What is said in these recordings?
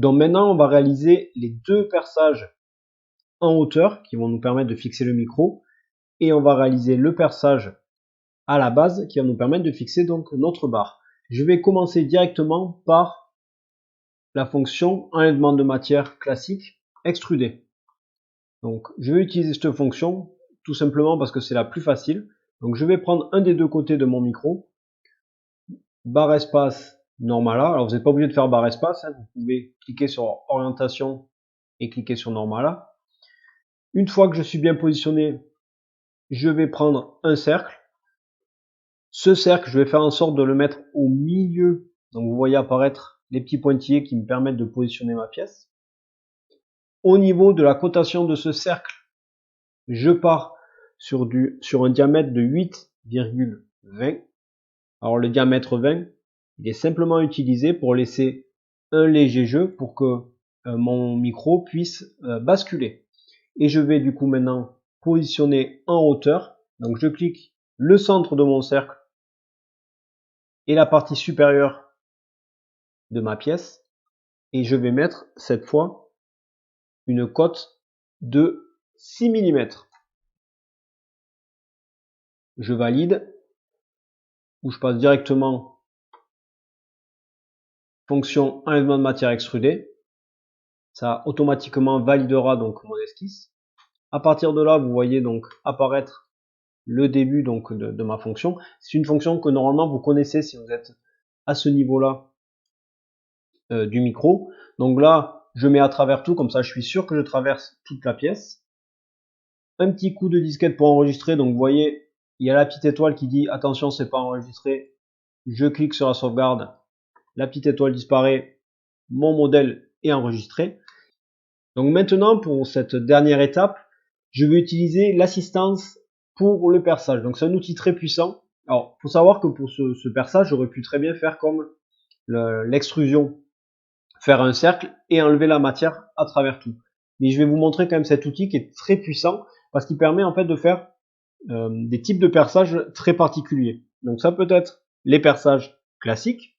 Donc maintenant, on va réaliser les deux perçages en hauteur qui vont nous permettre de fixer le micro, et on va réaliser le perçage à la base qui va nous permettre de fixer donc notre barre. Je vais commencer directement par la fonction enlèvement de matière classique extruder. Donc je vais utiliser cette fonction tout simplement parce que c'est la plus facile. Donc je vais prendre un des deux côtés de mon micro, barre espace Normala. Alors vous n'êtes pas obligé de faire barre espace, hein. Vous pouvez cliquer sur orientation et cliquer sur Normala. Une fois que je suis bien positionné, je vais prendre un cercle. Ce cercle, je vais faire en sorte de le mettre au milieu. Donc vous voyez apparaître les petits pointillés qui me permettent de positionner ma pièce. Au niveau de la cotation de ce cercle, je pars sur un diamètre de 8,20. Alors le diamètre 20, il est simplement utilisé pour laisser un léger jeu pour que mon micro puisse basculer. Et je vais du coup maintenant positionner en hauteur. Donc je clique le centre de mon cercle et la partie supérieure de ma pièce. Et je vais mettre cette fois une cote de 6 mm. Je valide, ou je passe directement fonction enlèvement de matière extrudée. Ça automatiquement validera donc mon esquisse. À partir de là, vous voyez donc apparaître le début donc de ma fonction. C'est une fonction que normalement vous connaissez si vous êtes à ce niveau-là du micro. Donc là, je mets à travers tout, comme ça je suis sûr que je traverse toute la pièce. Un petit coup de disquette pour enregistrer. Donc vous voyez, il y a la petite étoile qui dit attention, c'est pas enregistré. Je clique sur la sauvegarde, la petite étoile disparaît, mon modèle est enregistré. Donc maintenant, pour cette dernière étape, je vais utiliser l'assistance pour le perçage. Donc c'est un outil très puissant. Alors, faut savoir que pour ce perçage, j'aurais pu très bien faire comme l'extrusion, faire un cercle et enlever la matière à travers tout. Mais je vais vous montrer quand même cet outil qui est très puissant parce qu'il permet en fait de faire des types de perçages très particuliers. Donc ça peut être les perçages classiques,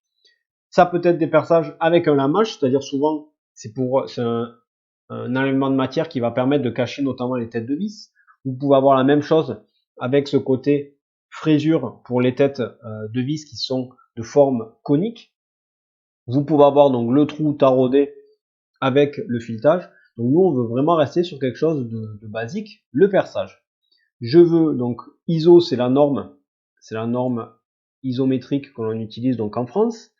ça peut être des perçages avec un lamage, c'est-à-dire souvent c'est un enlèvement de matière qui va permettre de cacher notamment les têtes de vis. Vous pouvez avoir la même chose avec ce côté fraisure pour les têtes de vis qui sont de forme conique. Vous pouvez avoir donc le trou taraudé avec le filetage. Donc nous on veut vraiment rester sur quelque chose de basique, le perçage. Je veux donc ISO, c'est la norme isométrique que l'on utilise donc en France.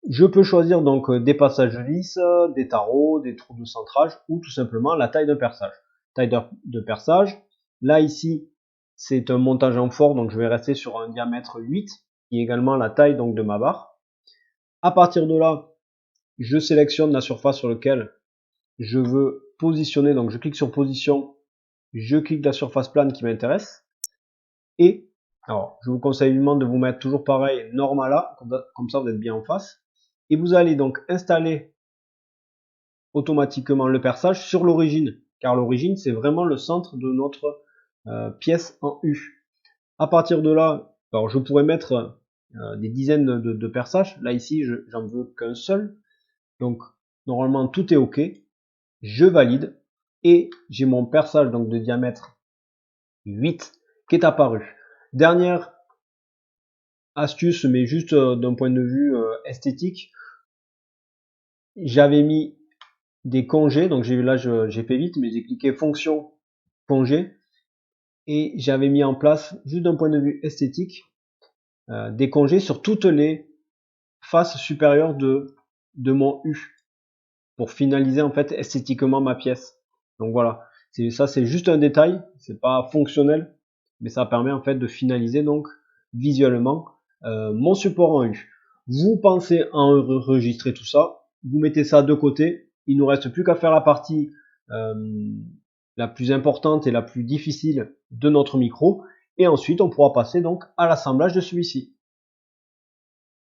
Je peux choisir donc des passages lisses, des tarots, des trous de centrage ou tout simplement la taille de perçage. Taille de perçage. Là ici, c'est un montage en fort, donc je vais rester sur un diamètre 8, qui est également la taille donc de ma barre. À partir de là, je sélectionne la surface sur laquelle je veux positionner, donc je clique sur position, je clique la surface plane qui m'intéresse. Et alors, je vous conseille vivement de vous mettre toujours pareil, Normala, comme ça vous êtes bien en face. Et vous allez donc installer automatiquement le perçage sur l'origine, car l'origine c'est vraiment le centre de notre pièce en U. À partir de là, alors je pourrais mettre des dizaines de perçages. Là ici, j'en veux qu'un seul. Donc normalement tout est OK. Je valide et j'ai mon perçage donc de diamètre 8 qui est apparu. Dernière astuce, mais juste d'un point de vue esthétique, j'avais mis des congés, donc j'ai fait vite, mais j'ai cliqué fonction congé et j'avais mis en place, juste d'un point de vue esthétique, des congés sur toutes les faces supérieures de mon U pour finaliser en fait esthétiquement ma pièce. Donc voilà, c'est juste un détail, c'est pas fonctionnel, mais ça permet en fait de finaliser donc visuellement mon support en U. Vous pensez à enregistrer tout ça, vous mettez ça de côté. Il nous reste plus qu'à faire la partie la plus importante et la plus difficile de notre micro, et ensuite on pourra passer donc à l'assemblage de celui-ci.